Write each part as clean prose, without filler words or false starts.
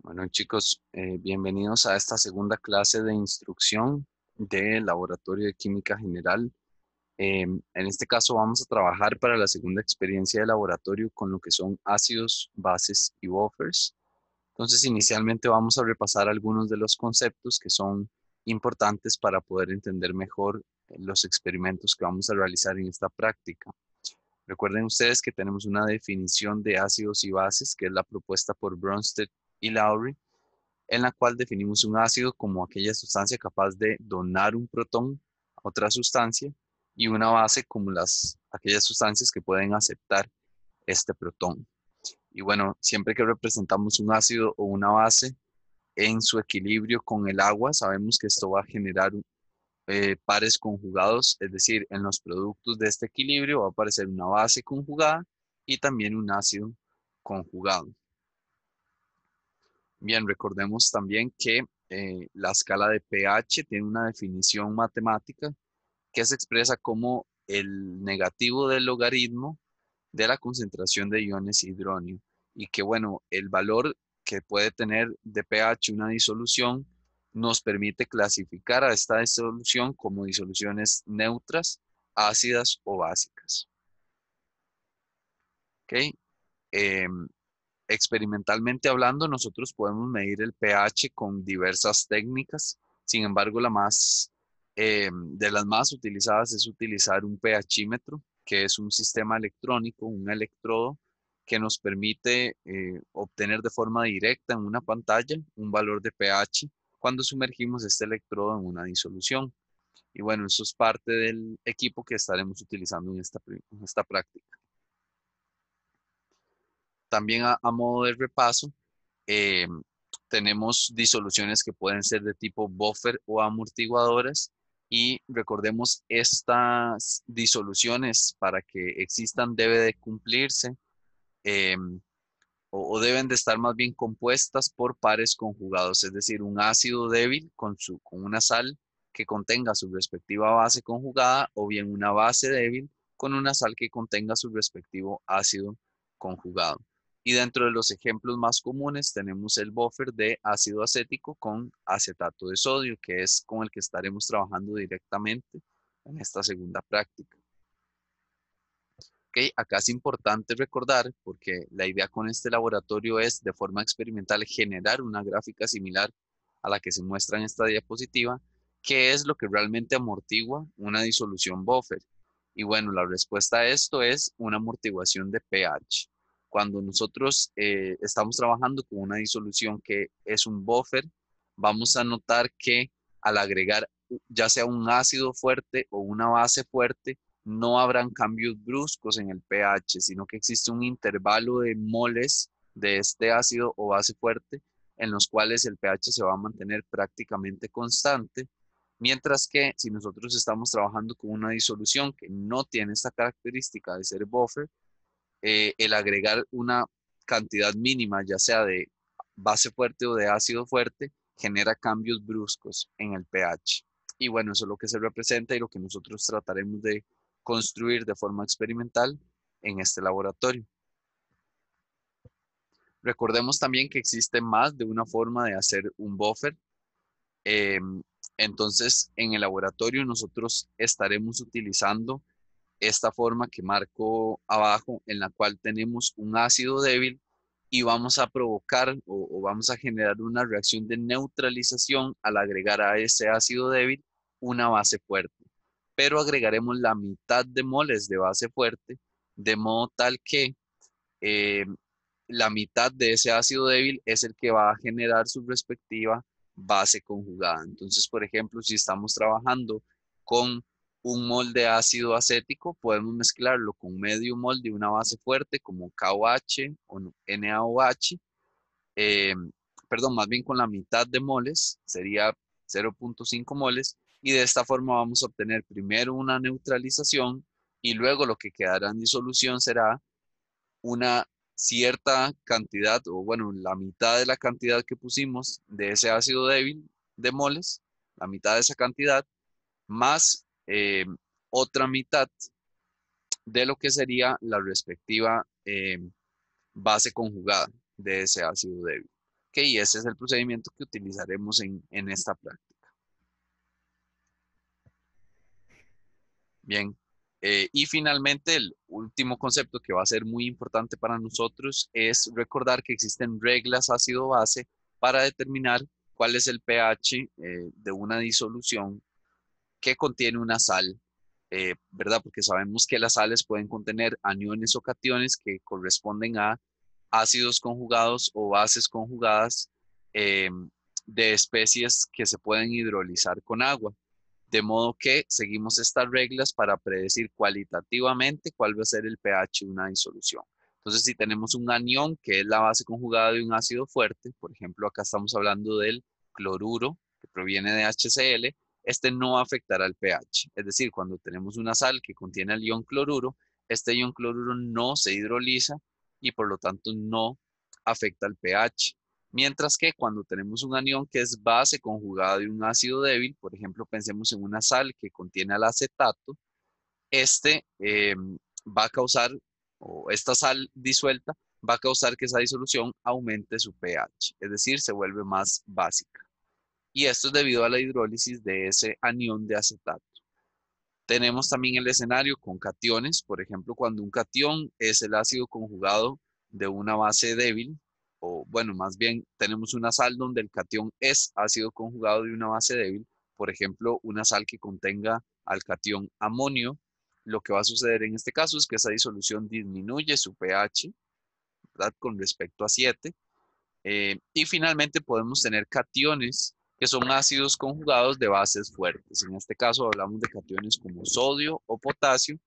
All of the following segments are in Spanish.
Bueno, chicos, bienvenidos a esta segunda clase de instrucción del Laboratorio de Química General. En este caso vamos a trabajar para la segunda experiencia de laboratorio con lo que son ácidos, bases y buffers. Entonces, inicialmente vamos a repasar algunos de los conceptos que son importantes para poder entender mejor los experimentos que vamos a realizar en esta práctica. Recuerden ustedes que tenemos una definición de ácidos y bases, que es la propuesta por Bronsted y Lowry, en la cual definimos un ácido como aquella sustancia capaz de donar un protón a otra sustancia y una base como aquellas sustancias que pueden aceptar este protón. Y bueno, siempre que representamos un ácido o una base en su equilibrio con el agua, sabemos que esto va a generar pares conjugados, es decir, en los productos de este equilibrio va a aparecer una base conjugada y también un ácido conjugado. Bien, recordemos también que la escala de pH tiene una definición matemática que se expresa como el negativo del logaritmo de la concentración de iones hidróneo y que, bueno, el valor que puede tener de pH una disolución nos permite clasificar a esta disolución como disoluciones neutras, ácidas o básicas. ¿Ok? Em, Experimentalmente hablando, nosotros podemos medir el pH con diversas técnicas. Sin embargo, de las más utilizadas es utilizar un pHímetro, que es un sistema electrónico, un electrodo, que nos permite obtener de forma directa en una pantalla un valor de pH cuando sumergimos este electrodo en una disolución. Y bueno, eso es parte del equipo que estaremos utilizando en esta práctica. También a modo de repaso, eh, tenemos disoluciones que pueden ser de tipo buffer o amortiguadoras y recordemos estas disoluciones para que existan debe de cumplirse eh, o deben de estar más bien compuestas por pares conjugados, es decir, un ácido débil con una sal que contenga su respectiva base conjugada o bien una base débil con una sal que contenga su respectivo ácido conjugado. Y dentro de los ejemplos más comunes tenemos el buffer de ácido acético con acetato de sodio, que es con el que estaremos trabajando directamente en esta segunda práctica. Ok, acá es importante recordar, porque la idea con este laboratorio es de forma experimental generar una gráfica similar a la que se muestra en esta diapositiva, qué es lo que realmente amortigua una disolución buffer. Y bueno, la respuesta a esto es una amortiguación de pH. Cuando nosotros estamos trabajando con una disolución que es un buffer, vamos a notar que al agregar ya sea un ácido fuerte o una base fuerte, no habrán cambios bruscos en el pH, sino que existe un intervalo de moles de este ácido o base fuerte en los cuales el pH se va a mantener prácticamente constante, mientras que si nosotros estamos trabajando con una disolución que no tiene esta característica de ser buffer, el agregar una cantidad mínima, ya sea de base fuerte o de ácido fuerte, genera cambios bruscos en el pH. Y bueno, eso es lo que se representa y lo que nosotros trataremos de construir de forma experimental en este laboratorio. Recordemos también que existe más de una forma de hacer un buffer. Eh, entonces, en el laboratorio nosotros estaremos utilizando esta forma que marco abajo, en la cual tenemos un ácido débil y vamos a provocar o vamos a generar una reacción de neutralización al agregar a ese ácido débil una base fuerte. Pero agregaremos la mitad de moles de base fuerte, de modo tal que eh, la mitad de ese ácido débil es el que va a generar su respectiva base conjugada. Entonces, por ejemplo, si estamos trabajando con un mol de ácido acético, podemos mezclarlo con medio mol de una base fuerte como KOH o NaOH, eh, perdón, más bien con la mitad de moles, sería 0.5 moles, y de esta forma vamos a obtener primero una neutralización y luego lo que quedará en disolución será una cierta cantidad, o bueno, la mitad de la cantidad que pusimos de ese ácido débil de moles, la mitad de esa cantidad, más otra mitad de lo que sería la respectiva base conjugada de ese ácido débil. Y ese es el procedimiento que utilizaremos en esta práctica. Bien, y finalmente el último concepto que va a ser muy importante para nosotros es recordar que existen reglas ácido-base para determinar cuál es el pH de una disolución que contiene una sal, ¿verdad? Porque sabemos que las sales pueden contener aniones o cationes que corresponden a ácidos conjugados o bases conjugadas eh, de especies que se pueden hidrolizar con agua. De modo que seguimos estas reglas para predecir cualitativamente cuál va a ser el pH de una disolución. Entonces, si tenemos un anión, que es la base conjugada de un ácido fuerte, por ejemplo, acá estamos hablando del cloruro, que proviene de HCl, este no afectará el pH. Es decir, cuando tenemos una sal que contiene el ion cloruro, este ion cloruro no se hidroliza y por lo tanto no afecta el pH. Mientras que cuando tenemos un anión que es base conjugada de un ácido débil, por ejemplo, pensemos en una sal que contiene el acetato, este va a causar, o esta sal disuelta, va a causar que esa disolución aumente su pH, es decir, se vuelve más básica. Y esto es debido a la hidrólisis de ese anión de acetato. Tenemos también el escenario con cationes, por ejemplo, cuando un catión es el ácido conjugado de una base débil, o bueno, más bien tenemos una sal donde el catión es ácido conjugado de una base débil, por ejemplo, una sal que contenga al catión amonio, lo que va a suceder en este caso es que esa disolución disminuye su pH, ¿verdad? Con respecto a 7. Y finalmente podemos tener cationes que son ácidos conjugados de bases fuertes. En este caso hablamos de cationes como sodio o potasio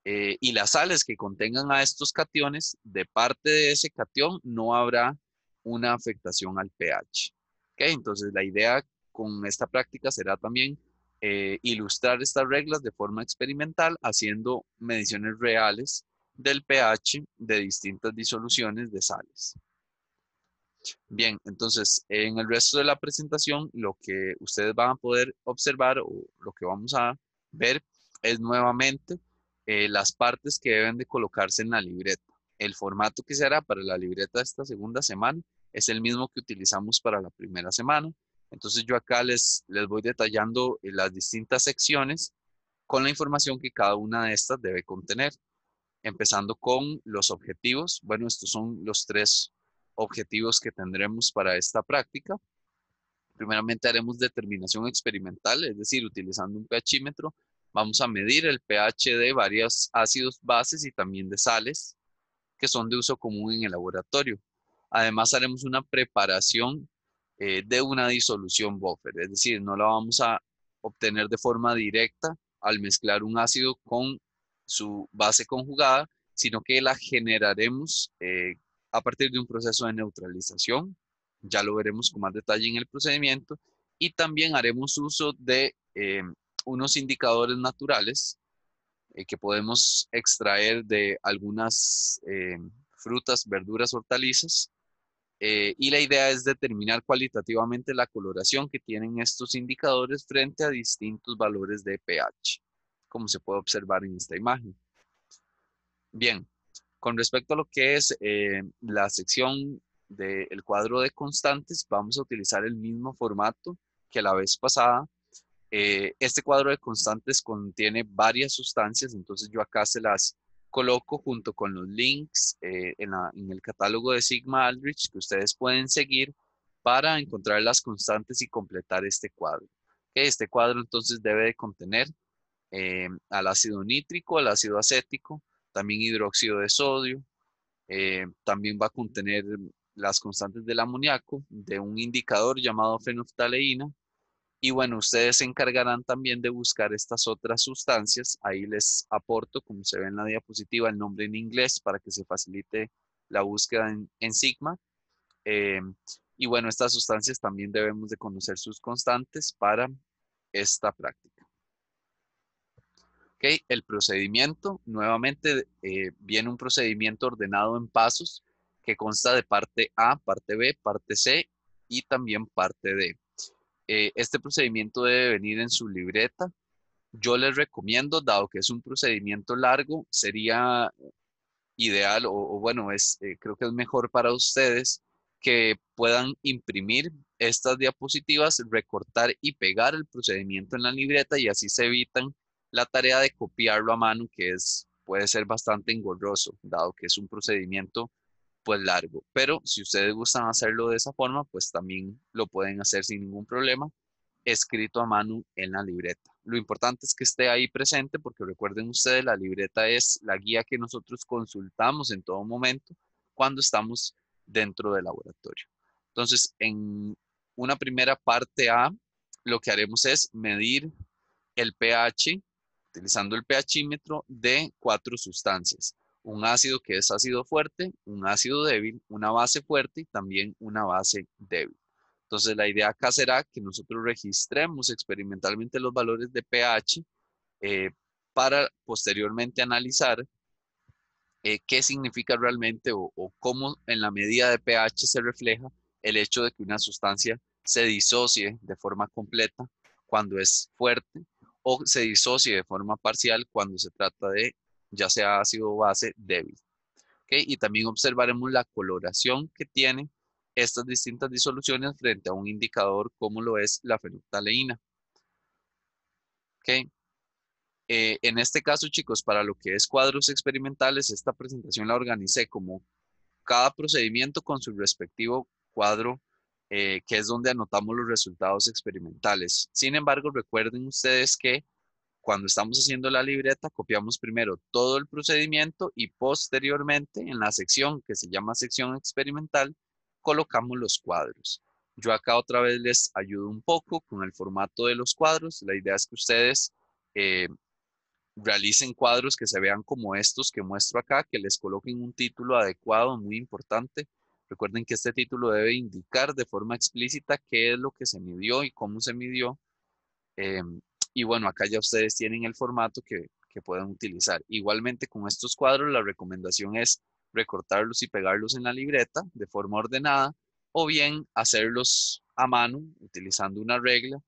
y las sales que contengan a estos cationes, de parte de ese catión no habrá una afectación al pH. Entonces la idea con esta práctica será también ilustrar estas reglas de forma experimental haciendo mediciones reales del pH de distintas disoluciones de sales. Bien, entonces en el resto de la presentación lo que ustedes van a poder observar o lo que vamos a ver es nuevamente las partes que deben de colocarse en la libreta. El formato que se hará para la libreta de esta segunda semana es el mismo que utilizamos para la primera semana. Entonces yo acá les voy detallando las distintas secciones con la información que cada una de estas debe contener empezando con los objetivos. Bueno, estos son los 3 objetivos que tendremos para esta práctica. Primeramente haremos determinación experimental, es decir, utilizando un pHímetro, vamos a medir el pH de varios ácidos bases y también de sales que son de uso común en el laboratorio. Además, haremos una preparación de una disolución buffer, es decir, no la vamos a obtener de forma directa al mezclar un ácido con su base conjugada, sino que la generaremos a partir de un proceso de neutralización. Ya lo veremos con más detalle en el procedimiento. Y también haremos uso de unos indicadores naturales que podemos extraer de algunas frutas, verduras, hortalizas. Y la idea es determinar cualitativamente la coloración que tienen estos indicadores frente a distintos valores de pH, como se puede observar en esta imagen. Bien, con respecto a lo que es la sección del cuadro de constantes, vamos a utilizar el mismo formato que la vez pasada. Este cuadro de constantes contiene varias sustancias, entonces yo acá se las coloco junto con los links en el catálogo de Sigma Aldrich que ustedes pueden seguir para encontrar las constantes y completar este cuadro. Este cuadro entonces debe de contener al ácido nítrico, al ácido acético, también hidróxido de sodio, también va a contener las constantes del amoníaco, de un indicador llamado fenoftaleína. Y bueno, ustedes se encargarán también de buscar estas otras sustancias. Ahí les aporto, como se ve en la diapositiva, el nombre en inglés para que se facilite la búsqueda en Sigma. Eh, y bueno, estas sustancias también debemos de conocer sus constantes para esta práctica. El procedimiento, nuevamente viene un procedimiento ordenado en pasos que consta de parte A, parte B, parte C y también parte D. Este procedimiento debe venir en su libreta. Yo les recomiendo, dado que es un procedimiento largo, sería ideal o bueno, creo que es mejor para ustedes que puedan imprimir estas diapositivas, recortar y pegar el procedimiento en la libreta y así se evitan la tarea de copiarlo a mano, que puede ser bastante engorroso, dado que es un procedimiento pues largo. Pero si ustedes gustan hacerlo de esa forma, pues también lo pueden hacer sin ningún problema, escrito a mano en la libreta. Lo importante es que esté ahí presente porque recuerden ustedes, la libreta es la guía que nosotros consultamos en todo momento cuando estamos dentro del laboratorio. Entonces, en una primera parte A, lo que haremos es medir el pH utilizando el pHímetro de 4 sustancias. Un ácido que es ácido fuerte, un ácido débil, una base fuerte y también una base débil. Entonces, la idea acá será que nosotros registremos experimentalmente los valores de pH eh, para posteriormente analizar qué significa realmente o cómo en la medida de pH se refleja el hecho de que una sustancia se disocie de forma completa cuando es fuerte o se disocie de forma parcial cuando se trata de ya sea ácido o base débil. ¿Okay? Y también observaremos la coloración que tienen estas distintas disoluciones frente a un indicador como lo es la fenolftaleína. ¿Okay? En este caso, chicos, para lo que es cuadros experimentales, esta presentación la organicé como cada procedimiento con su respectivo cuadro, que es donde anotamos los resultados experimentales. Sin embargo, recuerden ustedes que cuando estamos haciendo la libreta, copiamos primero todo el procedimiento y posteriormente en la sección que se llama sección experimental, colocamos los cuadros. Yo acá otra vez les ayudo un poco con el formato de los cuadros. La idea es que ustedes realicen cuadros que se vean como estos que muestro acá, que les coloquen un título adecuado, muy importante. Recuerden que este título debe indicar de forma explícita qué es lo que se midió y cómo se midió. Y bueno, acá ya ustedes tienen el formato que pueden utilizar. Igualmente con estos cuadros, la recomendación es recortarlos y pegarlos en la libreta de forma ordenada o bien hacerlos a mano utilizando una regla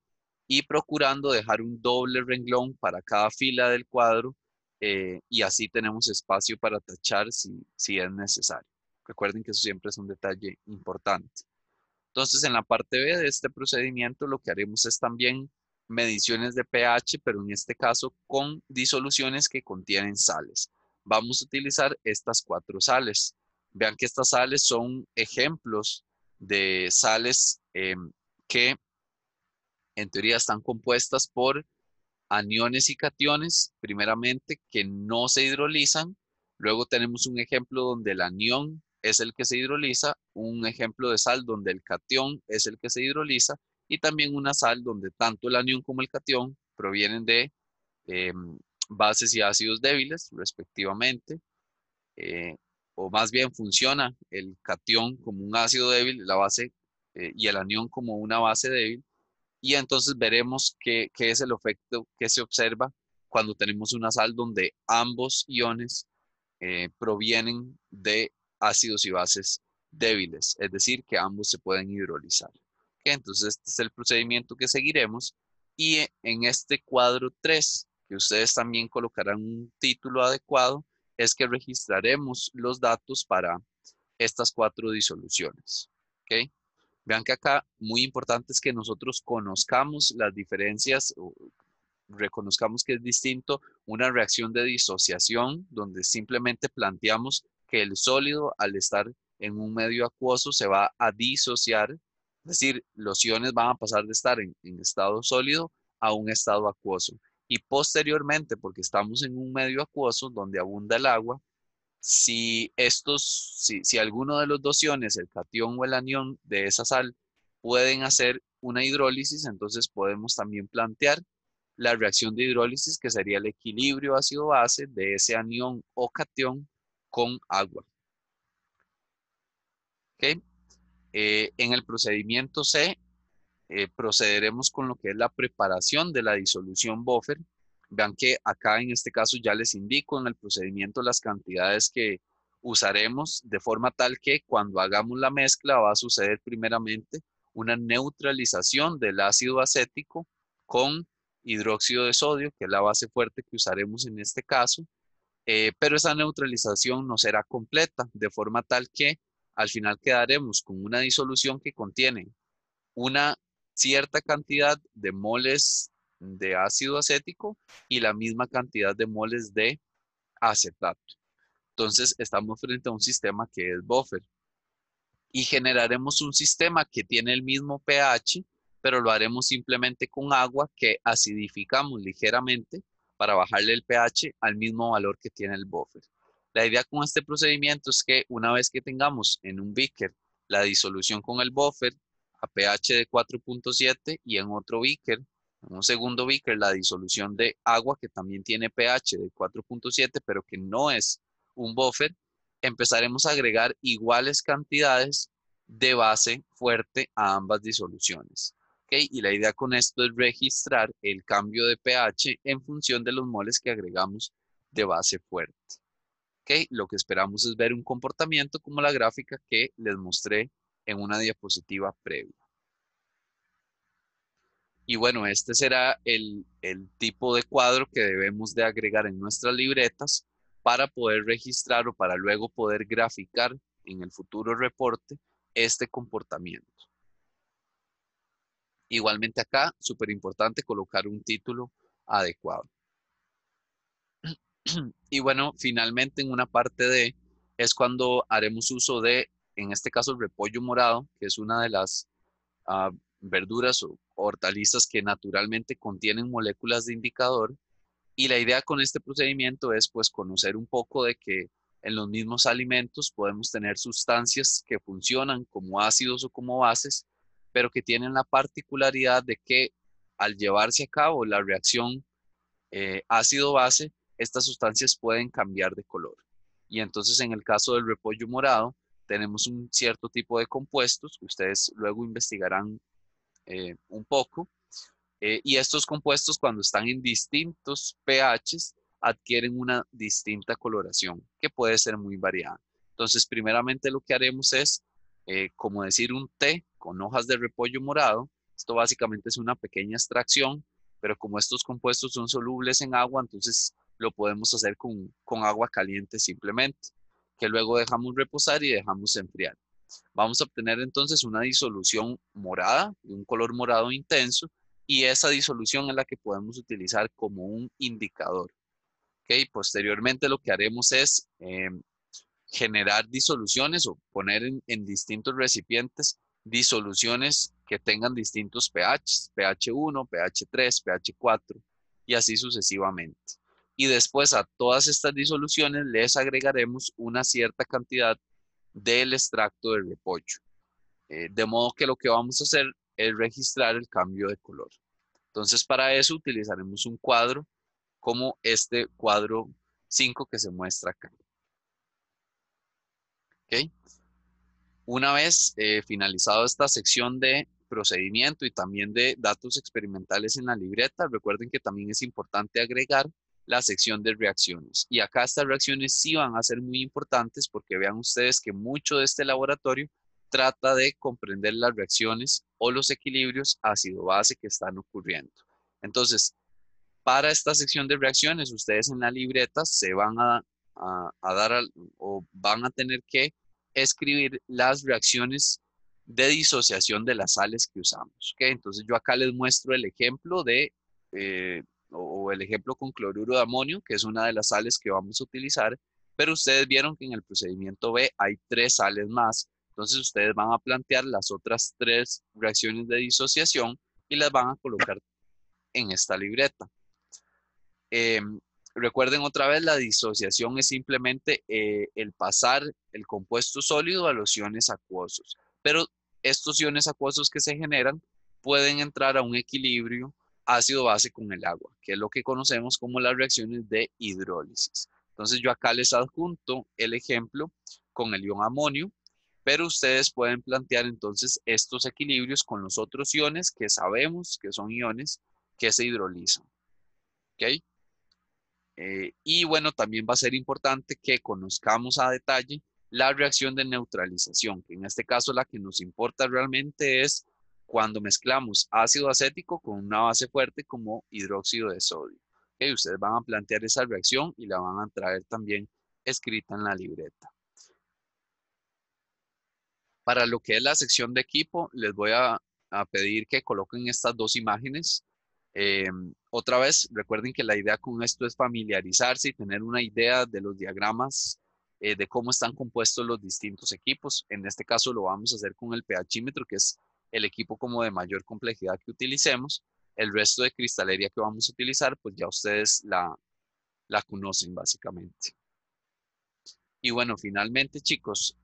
y procurando dejar un doble renglón para cada fila del cuadro y así tenemos espacio para tachar si es necesario. Recuerden que eso siempre es un detalle importante. Entonces, en la parte B de este procedimiento, lo que haremos es también mediciones de pH, pero en este caso con disoluciones que contienen sales. Vamos a utilizar estas 4 sales. Vean que estas sales son ejemplos de sales que en teoría están compuestas por aniones y cationes, primeramente, que no se hidrolizan. Luego tenemos un ejemplo donde el anión es el que se hidroliza, un ejemplo de sal donde el catión es el que se hidroliza y también una sal donde tanto el anión como el catión provienen de eh, bases y ácidos débiles, respectivamente, eh, o más bien funciona el catión como un ácido débil, la base y el anión como una base débil y entonces veremos qué es el efecto que se observa cuando tenemos una sal donde ambos iones provienen de ácidos y bases débiles, es decir, que ambos se pueden hidrolizar. ¿Ok? Entonces, este es el procedimiento que seguiremos y en este cuadro 3, que ustedes también colocarán un título adecuado, es que registraremos los datos para estas 4 disoluciones. ¿Ok? Vean que acá muy importante es que nosotros conozcamos las diferencias, o reconozcamos que es distinto una reacción de disociación, donde simplemente planteamos que el sólido al estar en un medio acuoso se va a disociar, es decir, los iones van a pasar de estar en estado sólido a un estado acuoso. Y posteriormente, porque estamos en un medio acuoso donde abunda el agua, si alguno de los dos iones, el catión o el anión de esa sal, pueden hacer una hidrólisis, entonces podemos también plantear la reacción de hidrólisis, que sería el equilibrio ácido-base de ese anión o catión con agua. ¿Okay? En el procedimiento C, procederemos con lo que es la preparación de la disolución buffer. Vean que acá en este caso ya les indico en el procedimiento las cantidades que usaremos de forma tal que cuando hagamos la mezcla va a suceder primeramente una neutralización del ácido acético con hidróxido de sodio, que es la base fuerte que usaremos en este caso, pero esa neutralización no será completa, de forma tal que Al final quedaremos con una disolución que contiene una cierta cantidad de moles de ácido acético y la misma cantidad de moles de acetato. Entonces, estamos frente a un sistema que es buffer y generaremos un sistema que tiene el mismo pH, pero lo haremos simplemente con agua que acidificamos ligeramente para bajarle el pH al mismo valor que tiene el buffer. La idea con este procedimiento es que una vez que tengamos en un beaker la disolución con el buffer a pH de 4.7 y en otro beaker, en un segundo beaker, la disolución de agua que también tiene pH de 4.7, pero que no es un buffer, empezaremos a agregar iguales cantidades de base fuerte a ambas disoluciones. ¿Okay? Y la idea con esto es registrar el cambio de pH en función de los moles que agregamos de base fuerte. ¿Okay? Lo que esperamos es ver un comportamiento como la gráfica que les mostré en una diapositiva previa. Y bueno, este será el tipo de cuadro que debemos de agregar en nuestras libretas para poder registrar o para luego poder graficar en el futuro reporte este comportamiento. Igualmente acá, súper importante colocar un título adecuado. Y bueno, finalmente en una parte de es cuando haremos uso de, en este caso, el repollo morado, que es una de las ah, verduras o hortalizas que naturalmente contienen moléculas de indicador. Y la idea con este procedimiento es pues conocer un poco de que en los mismos alimentos podemos tener sustancias que funcionan como ácidos o como bases, pero que tienen la particularidad de que al llevarse a cabo la reacción ácido-base, estas sustancias pueden cambiar de color. Y entonces en el caso del repollo morado, tenemos un cierto tipo de compuestos que ustedes luego investigarán un poco, y estos compuestos cuando están en distintos pHs adquieren una distinta coloración que puede ser muy variada. Entonces, primeramente lo que haremos es, como decir, un té con hojas de repollo morado. Esto básicamente es una pequeña extracción, pero como estos compuestos son solubles en agua, entonces lo podemos hacer con agua caliente simplemente, que luego dejamos reposar y dejamos enfriar. Vamos a obtener entonces una disolución morada, de un color morado intenso, y esa disolución es la que podemos utilizar como un indicador. ¿Okay? Posteriormente lo que haremos es generar disoluciones o poner en distintos recipientes disoluciones que tengan distintos pHs, pH 1, pH 3, pH 4 y así sucesivamente. Y después a todas estas disoluciones les agregaremos una cierta cantidad del extracto de repollo. De modo que lo que vamos a hacer es registrar el cambio de color. Entonces, para eso utilizaremos un cuadro como este cuadro 5 que se muestra acá. ¿Okay? Una vez finalizado esta sección de procedimiento y también de datos experimentales en la libreta, recuerden que también es importante agregar la sección de reacciones. Y acá estas reacciones sí van a ser muy importantes porque vean ustedes que mucho de este laboratorio trata de comprender las reacciones o los equilibrios ácido-base que están ocurriendo. Entonces, para esta sección de reacciones, ustedes en la libreta se van a dar o van a tener que escribir las reacciones de disociación de las sales que usamos. ¿Okay? Entonces yo acá les muestro el ejemplo de, o el ejemplo con cloruro de amonio, que es una de las sales que vamos a utilizar, pero ustedes vieron que en el procedimiento B hay 3 sales más. Entonces ustedes van a plantear las otras 3 reacciones de disociación y las van a colocar en esta libreta. Eh, Recuerden otra vez, la disociación es simplemente el pasar el compuesto sólido a los iones acuosos. Pero estos iones acuosos que se generan pueden entrar a un equilibrio ácido-base con el agua, que es lo que conocemos como las reacciones de hidrólisis. Entonces yo acá les adjunto el ejemplo con el ion amonio, pero ustedes pueden plantear entonces estos equilibrios con los otros iones que sabemos que son iones que se hidrolizan. ¿Ok? Y bueno, también va a ser importante que conozcamos a detalle la reacción de neutralización, que en este caso la que nos importa realmente es cuando mezclamos ácido acético con una base fuerte como hidróxido de sodio. Okay, ustedes van a plantear esa reacción y la van a traer también escrita en la libreta. Para lo que es la sección de equipo, les voy a pedir que coloquen estas dos imágenes. Otra vez, recuerden que la idea con esto es familiarizarse y tener una idea de los diagramas, de cómo están compuestos los distintos equipos. En este caso lo vamos a hacer con el pHímetro, que es el equipo como de mayor complejidad que utilicemos. El resto de cristalería que vamos a utilizar, pues ya ustedes la conocen básicamente. Y bueno, finalmente, chicos,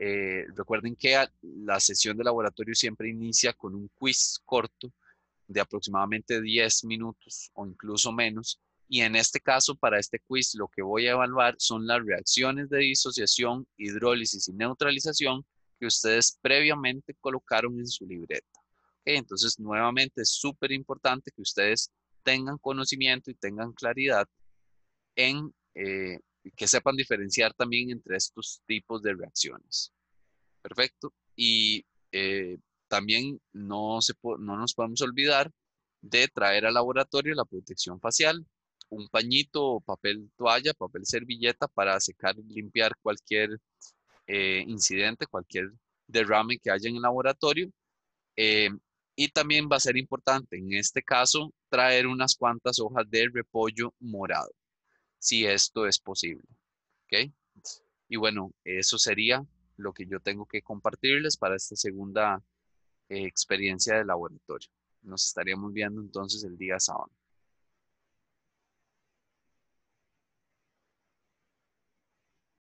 recuerden que la sesión de laboratorio siempre inicia con un quiz corto de aproximadamente 10 minutos o incluso menos. Y en este caso, para este quiz, lo que voy a evaluar son las reacciones de disociación, hidrólisis y neutralización que ustedes previamente colocaron en su libreta. ¿Ok? Entonces, nuevamente, es súper importante que ustedes tengan conocimiento y tengan claridad en que sepan diferenciar también entre estos tipos de reacciones. Perfecto. Y también no nos podemos olvidar de traer al laboratorio la protección facial, un pañito, papel toalla, papel servilleta para secar y limpiar cualquier incidente, cualquier derrame que haya en el laboratorio. Eh, y también va a ser importante en este caso traer unas cuantas hojas de repollo morado si esto es posible. ¿Ok? Y bueno, eso sería lo que yo tengo que compartirles para esta segunda experiencia de laboratorio. Nos estaríamos viendo entonces el día sábado.